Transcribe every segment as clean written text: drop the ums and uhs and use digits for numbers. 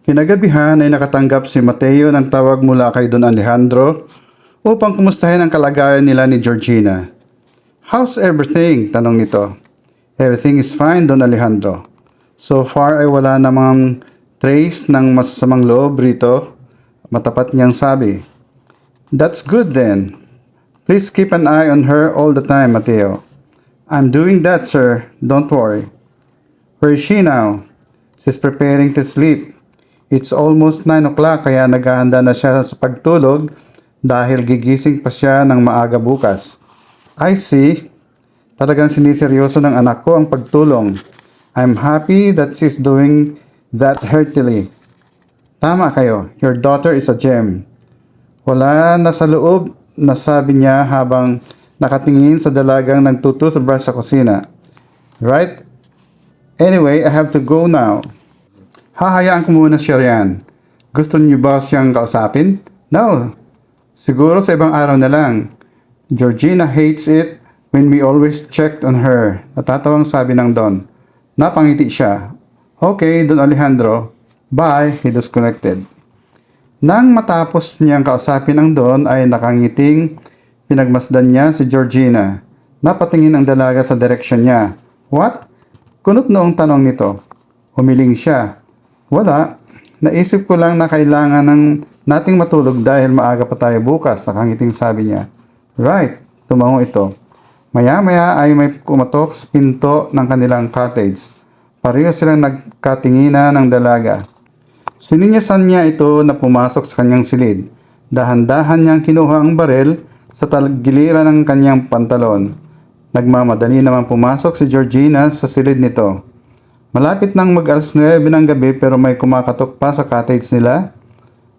Kinagabihan ay nakatanggap si Mateo ng tawag mula kay Don Alejandro upang kumustahin ang kalagayan nila ni Georgina. "How's everything?" tanong nito. "Everything is fine, Don Alejandro. So far ay wala namang trace ng masasamang loob rito," matapat niyang sabi. "That's good then. Please keep an eye on her all the time, Mateo." "I'm doing that, sir. Don't worry." "Where is she now?" "She's preparing to sleep. It's almost 9 o'clock kaya naghahanda na siya sa pagtulog dahil gigising pa siya ng maaga bukas." "I see. Talagang siniseryoso ng anak ko ang pagtulong. I'm happy that she's doing that heartily." "Tama kayo. Your daughter is a gem." "Wala na sa loob," nasabi niya habang nakatingin sa dalagang nagtututubrush sa kusina. "Right. Anyway, I have to go now." "Hahayaan ko muna siya riyan. Gusto niyo ba siyang kausapin?" "No. Siguro sa ibang araw na lang. Georgina hates it when we always checked on her." Natatawang sabi ng Don. Napangiti siya. "Okay, Don Alejandro. Bye." He disconnected. Nang matapos niyang kausapin ang Don ay nakangiting pinagmasdan niya si Georgina. Napatingin ang dalaga sa direksyon niya. "What?" Kunot noong tanong nito. Humiling siya. "Wala. Naisip ko lang na kailangan nating matulog dahil maaga pa tayo bukas," nakangiting sabi niya. "Right." Tumango ito. Maya-maya ay may kumatok sa pinto ng kanilang cottage. Pareho silang nagkatinginan ng dalaga. Sininyasan niya ito na pumasok sa kanyang silid. Dahan-dahan niyang kinuha ang barel sa giliran ng kanyang pantalon. Nagmamadali naman pumasok si Georgina sa silid nito. Malapit nang mag-alas 9 ng gabi pero may kumakatok pa sa cottage nila.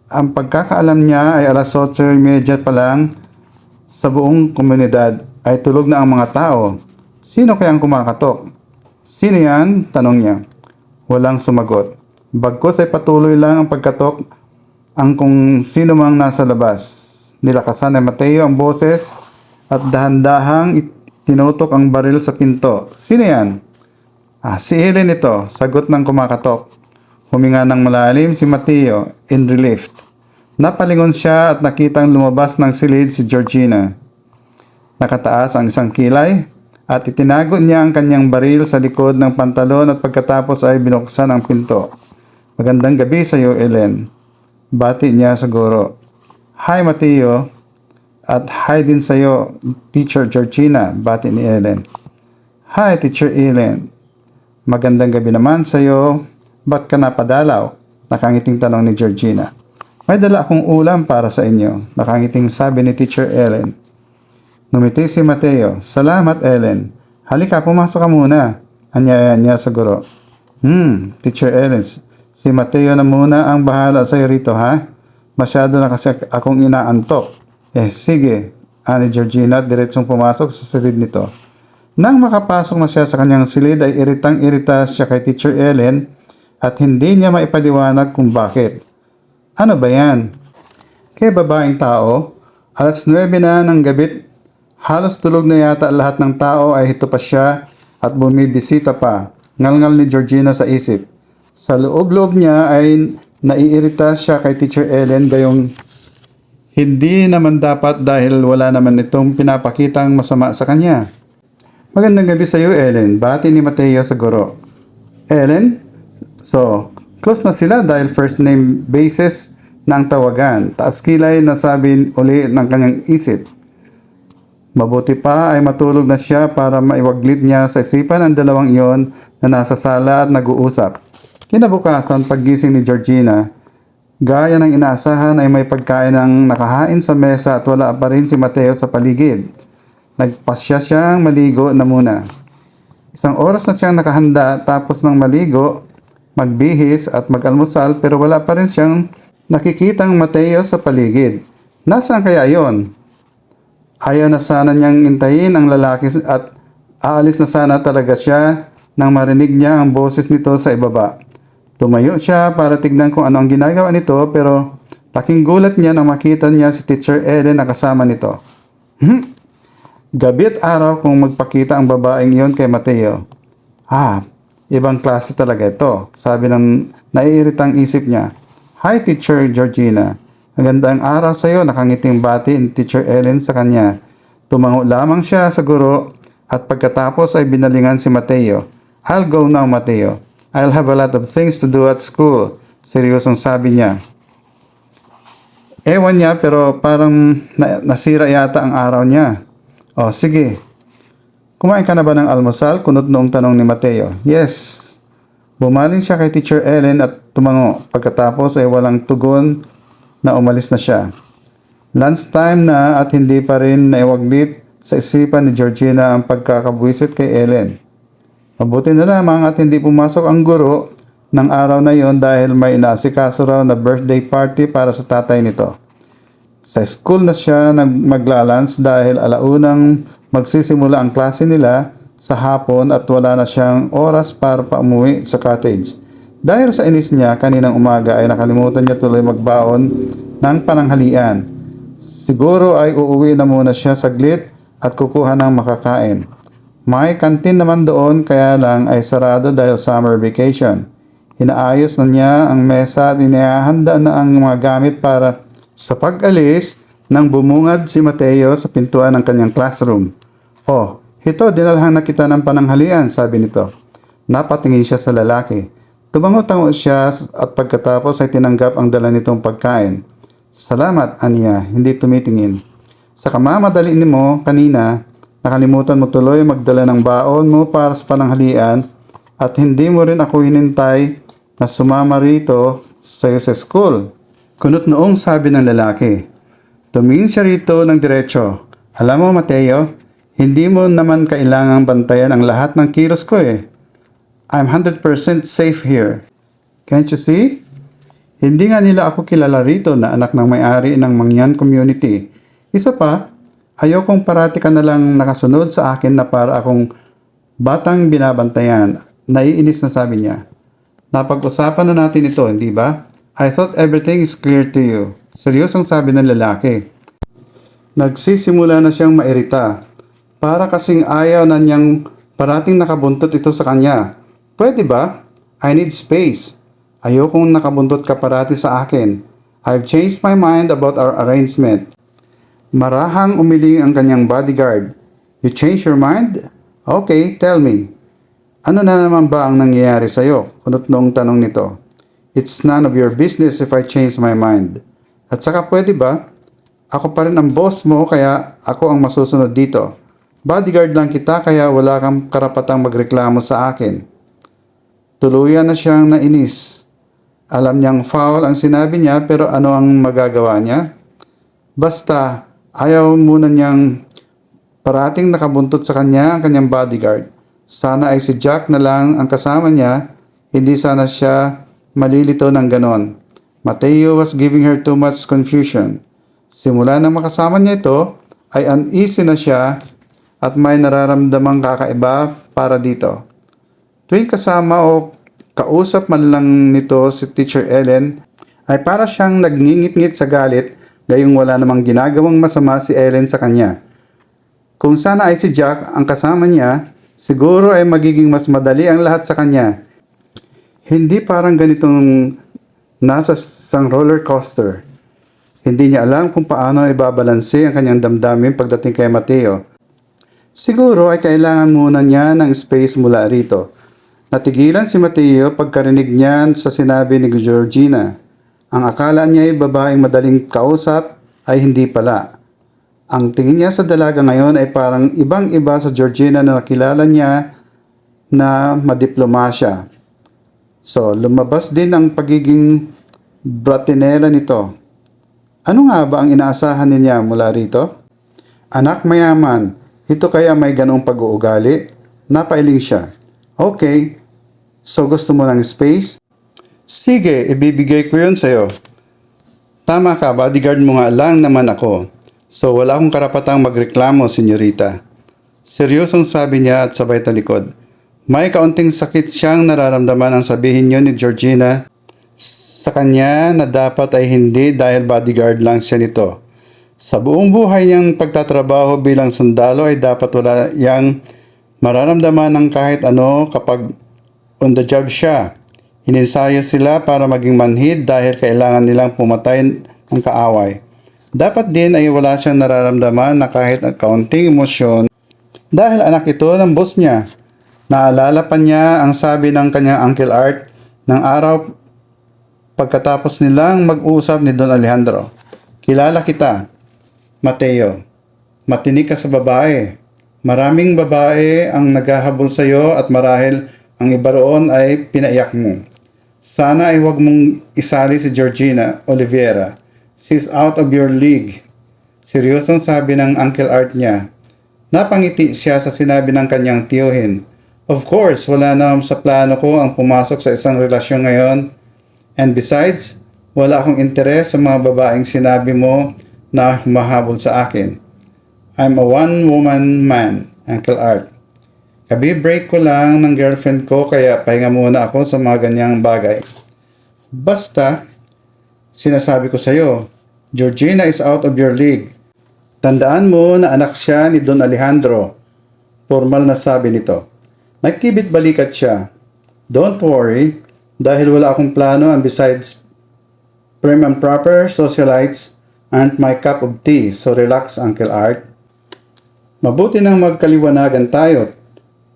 Ang pagkakaalam niya ay alas 8:30 pa lang. Sa buong komunidad ay tulog na ang mga tao. Sino kayang kumakatok? "Sino yan?" tanong niya. Walang sumagot. Bagkus ay patuloy lang ang pagkatok ang kung sino mang nasa labas. Nilakasan ni Mateo ang boses at dahan-dahang tinutok ang baril sa pinto. "Sino yan?" Si Helen ito," sagot ng kumakatok. Huminga ng malalim si Mateo in relief. Napalingon siya at nakitang lumabas ng silid si Georgina. Nakataas ang isang kilay at itinago niya ang kanyang baril sa likod ng pantalon at pagkatapos ay binuksan ang pinto. "Magandang gabi sa iyo, Ellen." Bati niya sa guro. "Hi, Mateo." "At hi din sa iyo, Teacher Georgina," bati ni Ellen. "Hi, Teacher Ellen." "Magandang gabi naman sa iyo. Ba't ka napadalaw?" Nakangiting tanong ni Georgina. "May dala akong ulam para sa inyo," nakangiting sabi ni Teacher Ellen. Numiti si Mateo. "Salamat, Ellen. Halika, pumasok ka muna," anyaya niya sa guro. Teacher Ellen, si Mateo na muna ang bahala sa iyo rito, ha? Masyado na kasi akong inaantok." Sige," ani Georgina at diretsong pumasok sa silid nito. Nang makapasok na siya sa kanyang silid ay iritang-irita siya kay Teacher Ellen at hindi niya maipaliwanag kung bakit. "Ano ba yan?" Kay babaeng tao, alas 9 na ng gabi, halos tulog na yata lahat ng tao ay hito pa siya at bumibisita pa. Ngalngal ni Georgina sa isip. Sa loob-loob niya ay naiirita siya kay Teacher Ellen gayong hindi naman dapat dahil wala naman itong pinapakitang masama sa kanya. "Magandang gabi sa iyo, Ellen," bati ni Mateo sa guro. "Ellen? So, close na sila dahil first name basis na ang tawagan." Taas kilay na sabi uli ng kanyang isip. Mabuti pa ay matulog na siya para maiwaglit niya sa isipan ang dalawang iyon na nasa sala at nag-uusap. Kinabukasan, paggising ni Georgina, gaya ng inaasahan ay may pagkain ng nakahain sa mesa at wala pa rin si Mateo sa paligid. Nagpasya siyang maligo na muna. Isang oras na siyang nakahanda tapos ng maligo, magbihis at mag-almusal pero wala pa rin siyang nakikitang Mateo sa paligid. Nasaan kaya yon? Ayaw na sana niyang intayin ang lalaki at aalis na sana talaga siya nang marinig niya ang boses nito sa ibaba. Tumayo siya para tignan kung ano ang ginagawa nito pero laking gulat niya nang makita niya si Teacher Ellen na kasama nito. Gabi at araw kung magpakita ang babaeng iyon kay Mateo. Ibang klase talaga ito, sabi ng Naiiritang isip niya. Hi, Teacher Georgina. Magandang araw sa iyo, nakangiting bati ni Teacher Ellen sa kanya. Tumango lamang siya sa guro at pagkatapos ay binalingan si Mateo. I'll go now, Mateo. I'll have a lot of things to do at school. Seryosong sabi niya. Ewan niya pero parang nasira yata ang araw niya. O sige. Kumain ka na ba ng almusal? Kunot noong tanong ni Mateo. Yes. Bumaling siya kay Teacher Ellen at tumango. Pagkatapos ay walang tugon na umalis na siya. Lunchtime na at hindi pa rin naiwaglit sa isipan ni Georgina ang pagkakabwisit kay Ellen. Mabuti na lamang at hindi pumasok ang guro ng araw na yon dahil may inaasikaso raw na birthday party para sa tatay nito. Sa school na siya maglalunch dahil alaunang magsisimula ang klase nila sa hapon at wala na siyang oras para pauwi sa cottage. Dahil sa inis niya kaninang umaga ay nakalimutan niya tuloy magbaon ng pananghalian. Siguro ay uuwi na muna siya saglit at kukuha ng makakain. May kantin naman doon kaya lang ay sarado dahil summer vacation. Inaayos na niya ang mesa at inihahanda na ang mga gamit para sa pag-alis nang bumungad si Mateo sa pintuan ng kanyang classroom. Oh, ito dinalhan na kita ng pananghalian, sabi nito. Napatingin siya sa lalaki. Tumango-tango siya at pagkatapos ay tinanggap ang dala nitong pagkain. Salamat, Anya, hindi tumitingin. Sa kamamadali mo kanina, nakalimutan mo tuloy magdala ng baon mo para sa pananghalian at hindi mo rin ako hinintay na sumama rito sa school. Kunot noong sabi ng lalaki. Tumingin siya rito ng diretso. Alam mo, Mateo, hindi mo naman kailangang bantayan ang lahat ng kilos ko eh. I'm 100% safe here. Can't you see? Hindi nga nila ako kilala rito na anak ng may-ari ng Mangyan community. Isa pa, ayokong parati ka na lang nakasunod sa akin na para akong batang binabantayan. Naiinis na sabi niya. Napag-usapan na natin ito, hindi ba? I thought everything is clear to you. Seryosong sabi ng lalaki. Nagsisimula na siyang mairita. Para kasing ayaw na niyang parating nakabuntot ito sa kanya. Pwede ba? I need space. Ayokong nakabuntot ka parati sa akin. I've changed my mind about our arrangement. Marahang umiling ang kanyang bodyguard. You changed your mind? Okay, tell me. Ano na naman ba ang nangyayari sa'yo? Kunot noong tanong nito. It's none of your business if I change my mind. At saka pwede ba? Ako pa rin ang boss mo kaya ako ang masusunod dito. Bodyguard lang kita kaya wala kang karapatang magreklamo sa akin. Tuluyan na siyang nainis. Alam niyang foul ang sinabi niya pero ano ang magagawa niya? Basta ayaw muna niyang parating nakabuntot sa kanya ang kanyang bodyguard. Sana ay si Jack na lang ang kasama niya, hindi sana siya malilito ng ganon. Mateo was giving her too much confusion. Simula nang makasama niya ito, ay uneasy na siya at may nararamdamang kakaiba para dito. Tuwing kasama o kausap man lang nito si Teacher Ellen, ay para siyang nagngingit-ngit sa galit gayong wala namang ginagawang masama si Ellen sa kanya. Kung sana ay si Jack ang kasama niya, siguro ay magiging mas madali ang lahat sa kanya. Hindi parang ganitong nasa isang roller coaster. Hindi niya alam kung paano ibabalanse ang kanyang damdamin pagdating kay Mateo. Siguro ay kailangan muna niya ng space mula rito. Natigilan si Mateo pagkarinig niya sa sinabi ni Georgina. Ang akala niya ay babaeng madaling kausap ay hindi pala. Ang tingin niya sa dalaga ngayon ay parang ibang-iba sa Georgina na nakilala niya na madiplomasya. So, lumabas din ang pagiging bratinela nito. Ano nga ba ang inaasahan niya mula rito? Anak mayaman, ito kaya may ganong pag-uugali? Napailing siya. Okay, so gusto mo ng space? Sige, ibibigay ko yun sa'yo. Tama ka, bodyguard mo nga lang naman ako. So wala akong karapatang magreklamo, senyorita. Seryosong sabi niya at sabay talikod. May kaunting sakit siyang nararamdaman ang sabihin niyo ni Georgina sa kanya na dapat ay hindi dahil bodyguard lang siya nito. Sa buong buhay niyang pagtatrabaho bilang sundalo ay dapat wala yang mararamdaman ng kahit ano kapag on the job siya. Ininsayo sila para maging manhid dahil kailangan nilang pumatay ng kaaway. Dapat din ay wala siyang nararamdaman na kahit kaunting emosyon dahil anak ito ng boss niya. Naalala pa niya ang sabi ng kanyang Uncle Art ng araw pagkatapos nilang mag-uusap ni Don Alejandro. Kilala kita, Mateo. Matinik ka sa babae. Maraming babae ang naghahabol sa iyo at marahil ang iba roon ay pinaiyak mo. Sana ay huwag mong isali si Georgina Oliveira. She's out of your league. Seryosong sabi ng Uncle Art niya. Napangiti siya sa sinabi ng kanyang tiyuhin. Of course, wala naman sa plano ko ang pumasok sa isang relasyon ngayon. And besides, wala akong interes sa mga babaeng sinabi mo na humahabol sa akin. I'm a one-woman man, Uncle Art. Kabi-break ko lang ng girlfriend ko kaya pahinga muna ako sa mga ganyang bagay. Basta, sinasabi ko sa'yo, Georgina is out of your league. Tandaan mo na anak siya ni Don Alejandro. Formal na sabi nito. Nagkibit balikat siya. Don't worry, dahil wala akong plano and besides, prim and proper socialites aren't my cup of tea, so relax, Uncle Art. Mabuti nang magkaliwanagan tayo.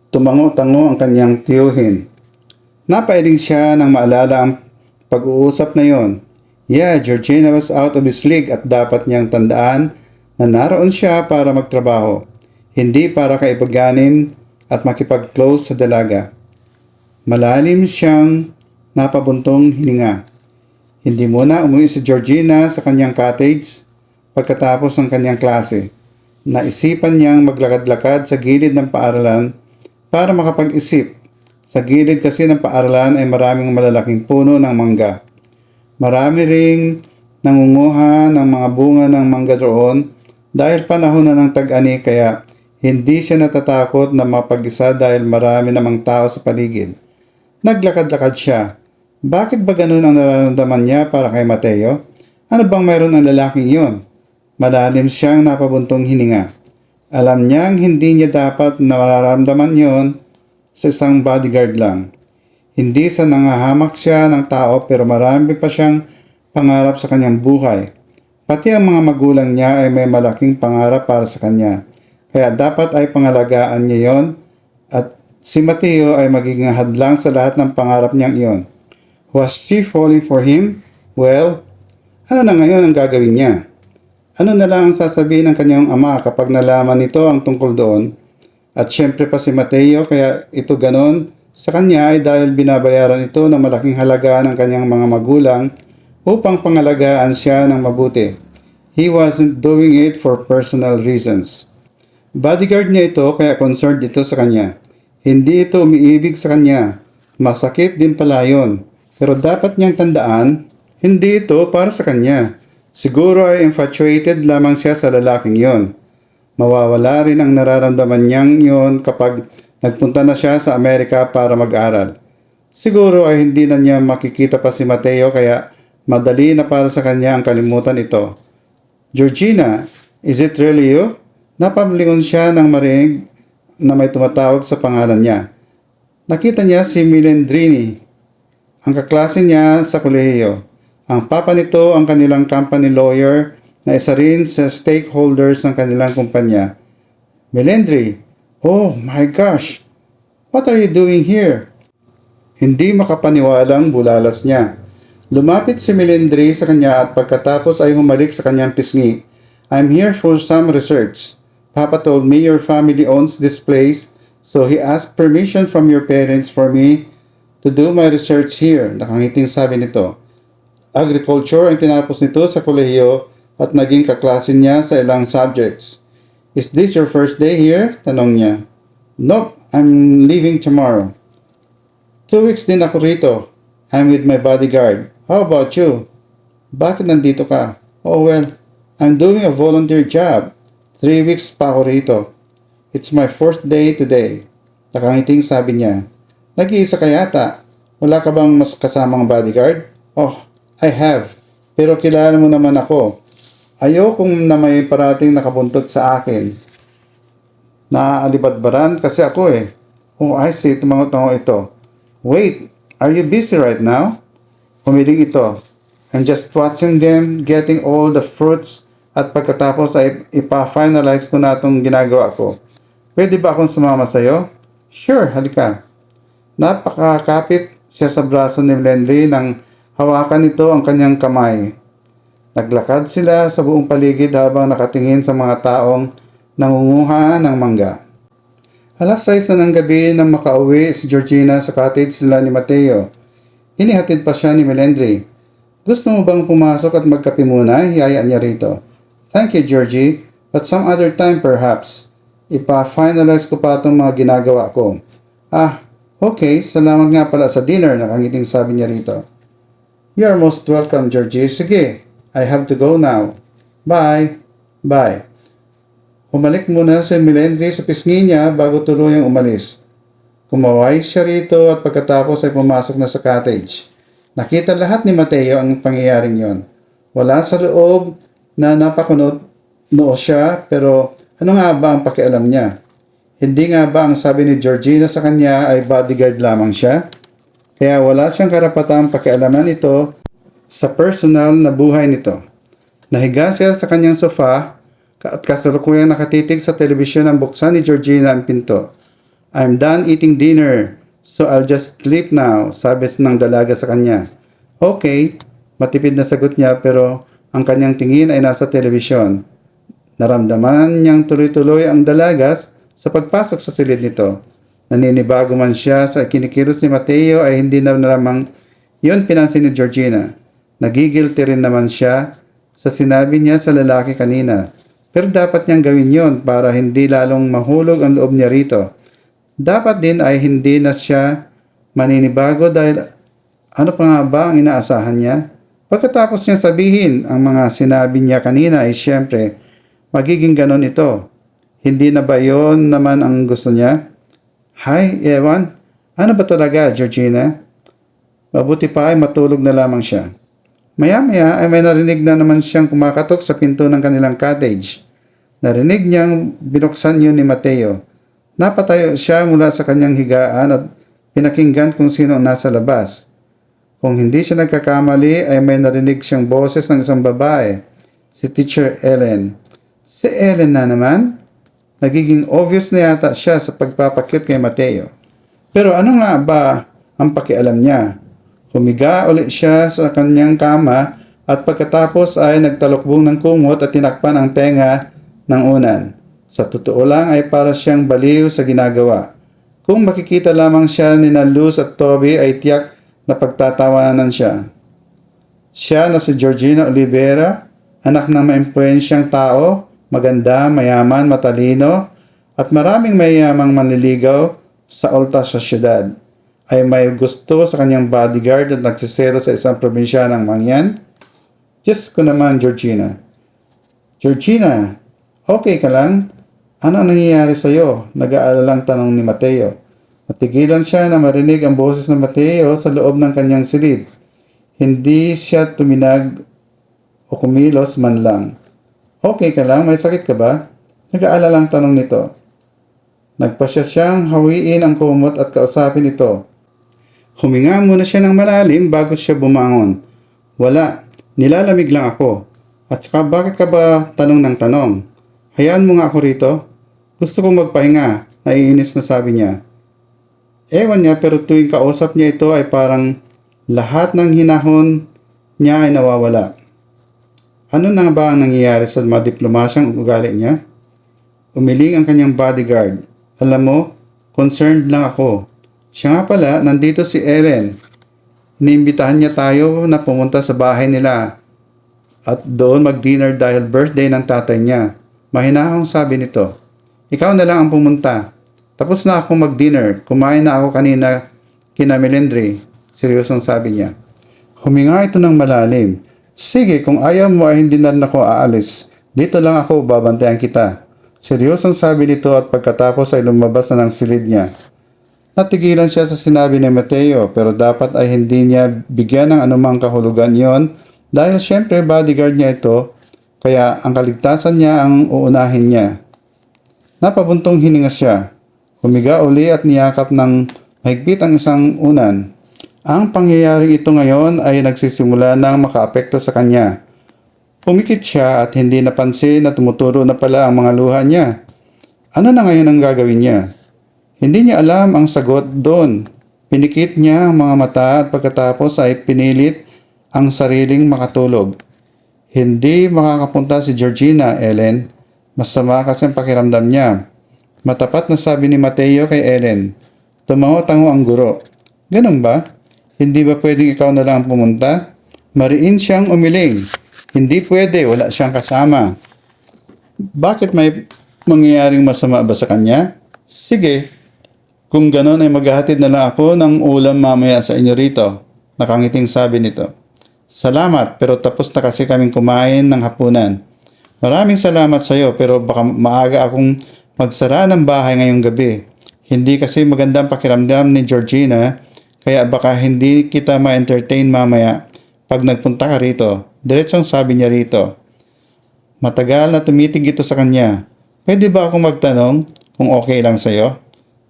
Tumango-tango ang kanyang tiyuhin. Napailing siya nang maalala ang pag-uusap na yon. Yeah, Georgina was out of his league at dapat niyang tandaan na naroon siya para magtrabaho, hindi para kaibaganin at makipag-close sa dalaga. Malalim siyang napabuntong hininga. Hindi muna umuwi si Georgina sa kanyang cottage pagkatapos ng kanyang klase. Naisipan niyang maglakad-lakad sa gilid ng paaralan para makapag-isip. Sa gilid kasi ng paaralan ay maraming malalaking puno ng mangga. Marami ring nangunguha ng mga bunga ng mangga roon dahil panahon na ng tag-ani kaya hindi siya natatakot na mapag-isa dahil marami namang tao sa paligid. Naglakad-lakad siya. Bakit ba ganun ang nararamdaman niya para kay Mateo? Ano bang mayroon ng lalaking iyon? Malalim siyang napabuntong hininga. Alam niyang hindi niya dapat nararamdaman yon sa isang bodyguard lang. Hindi sa nangahamak siya ng tao pero marami pa siyang pangarap sa kanyang buhay. Pati ang mga magulang niya ay may malaking pangarap para sa kanya. Kaya dapat ay pangalagaan niya yon at si Mateo ay magiging hadlang sa lahat ng pangarap niyang iyon. Was she falling for him? Well, ano na ngayon ang gagawin niya? Ano na lang ang sasabihin ng kanyang ama kapag nalaman nito ang tungkol doon? At syempre pa si Mateo kaya ito ganon sa kanya ay dahil binabayaran ito ng malaking halaga ng kanyang mga magulang upang pangalagaan siya ng mabuti. He wasn't doing it for personal reasons. Bodyguard niya ito kaya concerned ito sa kanya. Hindi ito umiibig sa kanya. Masakit din pala yun. Pero dapat niyang tandaan, hindi ito para sa kanya. Siguro ay infatuated lamang siya sa lalaking yon. Mawawala rin ang nararamdaman niyang yon kapag nagpunta na siya sa Amerika para mag-aral. Siguro ay hindi na niya makikita pa si Mateo kaya madali na para sa kanya ang kalimutan ito. Georgina, is it really you? Napamlingon siya nang marinig na may tumatawag sa pangalan niya. Nakita niya si Melendrini, ang kaklase niya sa kolehiyo. Ang papa nito ang kanilang company lawyer na isa rin sa stakeholders ng kanilang kumpanya. Melendri, oh my gosh, what are you doing here? Hindi makapaniwalang bulalas niya. Lumapit si Melendri sa kanya at pagkatapos ay humalik sa kanyang pisngi. I'm here for some research. Papa told me your family owns this place, so he asked permission from your parents for me to do my research here. Nakangiting sabi nito. Agriculture ang tinapos nito sa kolehiyo at naging kaklase niya sa ilang subjects. Is this your first day here? Tanong niya. Nope, I'm leaving tomorrow. 2 weeks din ako rito. I'm with my bodyguard. How about you? Bakit nandito ka? Oh well, I'm doing a volunteer job. 3 weeks pa ako rito. It's my 4th day today. Nakangiting sabi niya. Nag-iisa ka yata. Wala ka bang mas kasamang bodyguard? Oh, I have. Pero kilala mo naman ako. Ayokong na may parating nakabuntot sa akin. Naaalibadbaran kasi ako eh. Oh, I see. Tumangot-tango ito. Wait, Are you busy right now? Humiling ito. I'm just watching them getting all the fruits at pagkatapos ay ipa-finalize ko na itong ginagawa ko. Pwede ba akong sumama sa'yo? Sure, halika. Napakakapit siya sa braso ni Melendry nang hawakan nito ang kanyang kamay. Naglakad sila sa buong paligid habang nakatingin sa mga taong nangunguha ng mangga. Alas 6 na ng gabi nang makauwi si Georgina sa cottage nila ni Mateo. Inihatid pa siya ni Melendry. Gusto mo bang pumasok at magkape muna? Hiyayaan niya rito. Thank you, Georgie, but some other time perhaps. Ipa-finalize ko pa itong mga ginagawa ko. Ah, okay, salamat nga pala sa dinner, nakangiting sabi niya rito. You are most welcome, Georgie. Sige, I have to go now. Bye. Bye. Humalik muna si Melendry sa pisngi niya bago tuluyang umalis. Kumaway siya rito at pagkatapos ay pumasok na sa cottage. Nakita lahat ni Mateo ang pangyayaring yon. Wala sa loob na napakunot noo siya pero ano nga ba ang pakialam niya? Hindi nga ba ang sabi ni Georgina sa kanya ay bodyguard lamang siya? Kaya wala siyang karapatang pakialaman ito sa personal na buhay nito. Nahiga siya sa kanyang sofa at kasalukuyang nakatitig sa telebisyon ang buksan ni Georgina ang pinto. I'm done eating dinner, so I'll just sleep now, sabi ng dalaga sa kanya. Okay, matipid na sagot niya pero ang kanyang tingin ay nasa telebisyon. Naramdaman niyang tuloy-tuloy ang dalagas sa pagpasok sa silid nito. Naninibago man siya sa kinikilos ni Mateo ay hindi na lamang yun pinansin ni Georgina. Nagigilty rin naman siya sa sinabi niya sa lalaki kanina. Pero dapat niyang gawin yon para hindi lalong mahulog ang loob niya rito. Dapat din ay hindi na siya maninibago dahil ano pa nga ba ang inaasahan niya? Pagkatapos niya sabihin ang mga sinabi niya kanina ay siyempre magiging ganon ito. Hindi na ba yon naman ang gusto niya? Hi, Ewan. Ano ba talaga, Georgina? Mabuti pa ay matulog na lamang siya. Maya-maya ay may narinig na naman siyang kumakatok sa pinto ng kanilang cottage. Narinig niyang binuksan yun ni Mateo. Napatayo siya mula sa kanyang higaan at pinakinggan kung sino ang nasa labas. Kung hindi siya nagkakamali ay may narinig siyang boses ng isang babae, si Teacher Ellen. Si Ellen na naman? Nagiging obvious na yata siya sa pagpapakyut kay Mateo. Pero ano nga ba ang pakialam niya? Humiga ulit siya sa kanyang kama at pagkatapos ay nagtalukbong ng kumot at tinakpan ang tenga ng unan. Sa totoo lang ay para siyang baliw sa ginagawa. Kung makikita lamang siya ni Luz at Toby ay tiyak na pagtatawanan siya. Siya na si Georgina Olivera, anak ng maimpluwensyang tao, maganda, mayaman, matalino, at maraming mayamang manliligaw sa alta sa syudad. Ay may gusto sa kanyang bodyguard at nagsiselo sa isang probinsya ng mangyan? Diyos ko naman, Georgina. Georgina, okay ka lang? Ano ang nangyayari sa iyo? Nag-aalalang tanong ni Mateo. Natigilan siya na marinig ang boses ng Mateo sa loob ng kanyang silid. Hindi siya tuminag o kumilos man lang. Okay ka lang? May sakit ka ba? Nag-aalalang tanong nito. Nagpasya siyang hawiin ang kumot at kausapin ito. Huminga muna siya ng malalim bago siya bumangon. Wala, nilalamig lang ako. At saka bakit ka ba tanong ng tanong? Hayaan mo nga ako rito. Gusto kong magpahinga, naiinis na sabi niya. Ewan niya pero tuwing kausap niya ito ay parang lahat ng hinahon niya ay nawawala. Ano na ba ang nangyayari sa mga diplomasyang ugali niya? Umiling ang kanyang bodyguard. Alam mo, concerned lang ako. Siya nga pala, nandito si Ellen. Iniimbitahan niya tayo na pumunta sa bahay nila at doon mag-dinner dahil birthday ng tatay niya. Mahinahong sabi nito. Ikaw na lang ang pumunta. Tapos na ako mag-dinner. Kumain na ako kanina kina Melendry. Seryosong sabi niya. Huminga ito ng malalim. Sige, kung ayaw mo ay hindi na rin ako aalis. Dito lang ako, babantayan kita. Seryosong sabi nito at pagkatapos ay lumabas na ng silid niya. Natigilan siya sa sinabi ni Mateo pero dapat ay hindi niya bigyan ng anumang kahulugan yon dahil syempre bodyguard niya ito kaya ang kaligtasan niya ang uunahin niya. Napabuntong hininga siya. Humiga uli at niyakap ng mahigpit ang isang unan. Ang pangyayaring ito ngayon ay nagsisimula ng makaapekto sa kanya. Pumikit siya at hindi napansin na tumuturo na pala ang mga luha niya. Ano na ngayon ang gagawin niya? Hindi niya alam ang sagot doon. Pinikit niya ang mga mata at pagkatapos ay pinilit ang sariling makatulog. Hindi makakapunta si Georgina, Ellen. Masama kasi ang pakiramdam niya. Matapat na sabi ni Mateo kay Ellen. Tumango-tango ang guro. Ganun ba? Hindi ba pwedeng ikaw na lang pumunta? Mariin siyang umiling. Hindi pwede, wala siyang kasama. Bakit may mangyayaring masama ba sa kanya? Sige, kung ganon ay maghahatid na lang ako ng ulam mamaya sa inyo rito. Nakangiting sabi nito. Salamat, pero tapos na kasi kaming kumain ng hapunan. Maraming salamat sa iyo, pero baka maaga akong magsara ng bahay ngayong gabi. Hindi kasi magandang pakiramdam ni Georgina, kaya baka hindi kita ma-entertain mamaya pag nagpunta ka rito. Diretsong sabi niya rito. Matagal na tumitig ito sa kanya. Pwede ba akong magtanong kung okay lang sa'yo?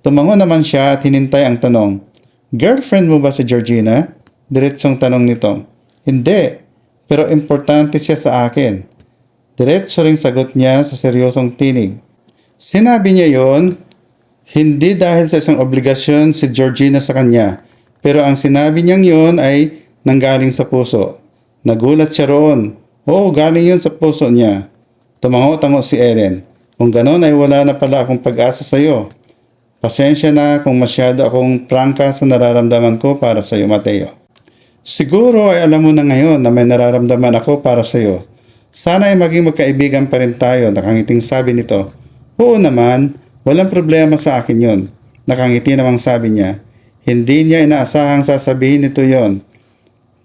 Tumango naman siya at hinintay ang tanong. Girlfriend mo ba si Georgina? Diretsong tanong nito. Hindi, pero importante siya sa akin. Diretso ring sagot niya sa seryosong tinig. Sinabi niya yon hindi dahil sa isang obligasyon si Georgina sa kanya, pero ang sinabi niyang yon ay nanggaling sa puso. Nagulat siya roon. Oo, galing yun sa puso niya. Tumango-tango si Ellen. Kung ganon ay wala na pala akong pag-asa sa iyo. Pasensya na kung masyado akong prangka sa nararamdaman ko para sa iyo, Mateo. Siguro ay alam mo na ngayon na may nararamdaman ako para sa iyo. Sana ay maging magkaibigan pa rin tayo, nakangiting sabi nito. Oo naman, walang problema sa akin yon. Nakangiti namang sabi niya. Hindi niya inaasahang sasabihin nito yon.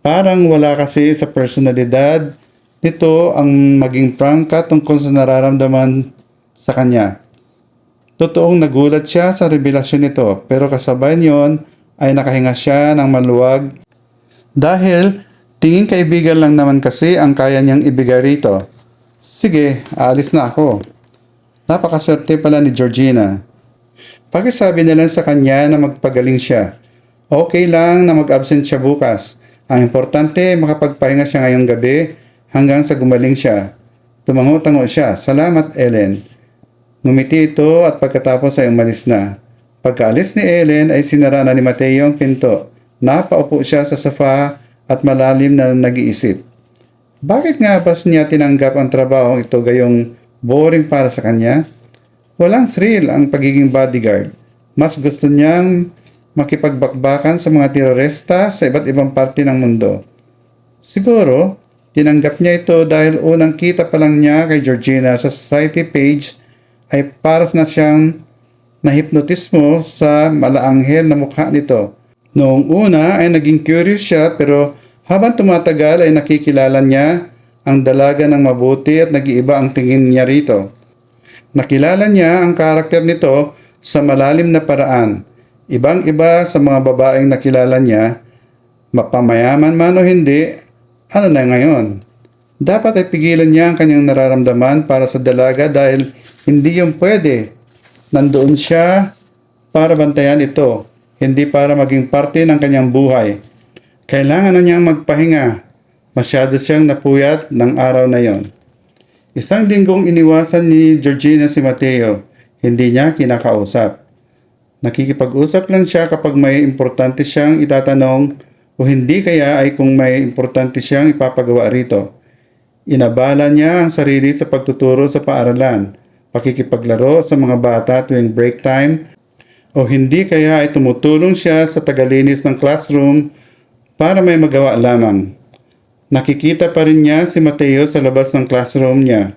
Parang wala kasi sa personalidad nito ang maging prangka tungkol sa nararamdaman sa kanya. Totoong nagulat siya sa revelasyon nito, pero kasabay niyon ay nakahinga siya ng maluwag dahil tingin kaibigan lang naman kasi ang kaya niyang ibigay rito. Sige, aalis na ako. Napakaswerte pala ni Georgina. Pakisabi na lang sa kanya na magpagaling siya. Okay lang na mag-absent siya bukas. Ang importante, makapagpahinga siya ngayong gabi hanggang sa gumaling siya. Tumango-tango siya. Salamat, Ellen. Ngumiti ito at pagkatapos ay umalis na. Pagkaalis ni Ellen ay sinara na ni Mateo ang pinto. Napaupo siya sa sofa at malalim na nag-iisip. Bakit nga ba niya tinanggap ang trabaho ito gayong boring para sa kanya? Walang thrill ang pagiging bodyguard. Mas gusto niyang makipagbakbakan sa mga terorista sa iba't ibang parte ng mundo. Siguro, tinanggap niya ito dahil unang kita pa lang niya kay Georgina sa society page ay para na siyang nahipnotismo sa malaanghel na mukha nito. Noong una ay naging curious siya pero habang tumatagal ay nakikilala niya ang dalaga ng mabuti at nag-iiba ang tingin niya rito. Nakilala niya ang karakter nito sa malalim na paraan. Ibang-iba sa mga babaeng nakilala niya, mapamayaman man o hindi, ano na ngayon? Dapat ay pigilan niya ang kanyang nararamdaman para sa dalaga dahil hindi yung pwede. Nandoon siya para bantayan ito, hindi para maging parte ng kanyang buhay. Kailangan na niyang magpahinga. Masyado siyang napuyat ng araw na yon. Isang linggong iniwasan ni Georgina si Mateo. Hindi niya kinakausap. Nakikipag-usap lang siya kapag may importante siyang itatanong o hindi kaya ay kung may importante siyang ipapagawa rito. Inabala niya ang sarili sa pagtuturo sa paaralan, pakikipaglaro sa mga bata tuwing break time, o hindi kaya ay tumutulong siya sa tagalinis ng classroom para may magawa lamang. Nakikita pa rin niya si Mateo sa labas ng classroom niya.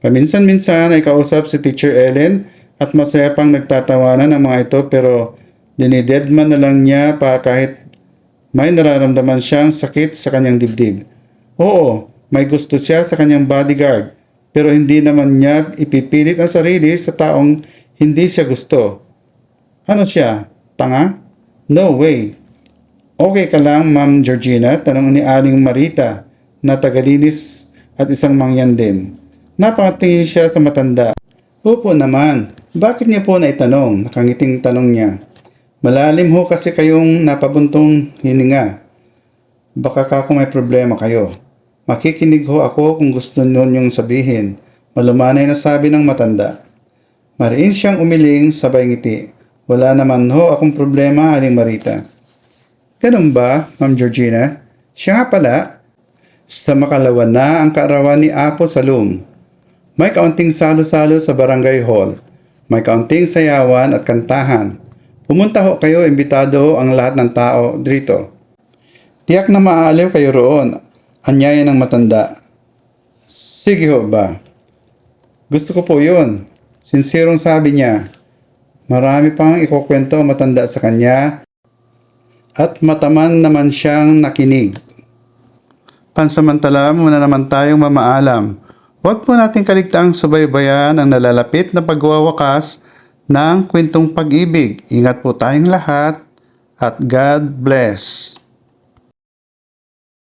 Paminsan-minsan ay kausap si Teacher Ellen at masaya pang nagtatawanan ng mga ito pero dinidedman na lang niya pa kahit may nararamdaman siyang sakit sa kanyang dibdib. Oo, may gusto siya sa kanyang bodyguard pero hindi naman niya ipipilit ang sarili sa taong hindi siya gusto. Ano siya? Tanga? No way. Okay ka lang, Ma'am Georgina? Tanong ni Aling Marita na tagalinis at isang mangyan din. Napatingin siya sa matanda. Opo naman. Bakit niya po naitanong? Nakangiting tanong niya. Malalim ho kasi kayong napabuntong hininga. Baka kako may problema kayo. Makikinig ho ako kung gusto nyo sabihin. Malumanay na sabi ng matanda. Mariin siyang umiling sabay ngiti. Wala naman ho akong problema, Aling Marita. Ganun ba, Ma'am Georgina? Siya nga pala, sa makalawa na ang kaarawan ni Apo Salum. May kaunting salo-salo sa barangay hall. May kaunting sayawan at kantahan. Pumunta ho kayo, imbitado ang lahat ng tao dito. Tiyak na maaaliw kayo roon, anyaya ng matanda. Sige ho ba? Gusto ko po yun. Sinsirong sabi niya. Marami pang ikukwento matanda sa kanya at mataman naman siyang nakinig. Pansamantala muna naman tayong mamaalam. Huwag po natin kaligtaang subaybayan ang nalalapit na pagwawakas ng kwentong pag-ibig. Ingat po tayong lahat at God bless.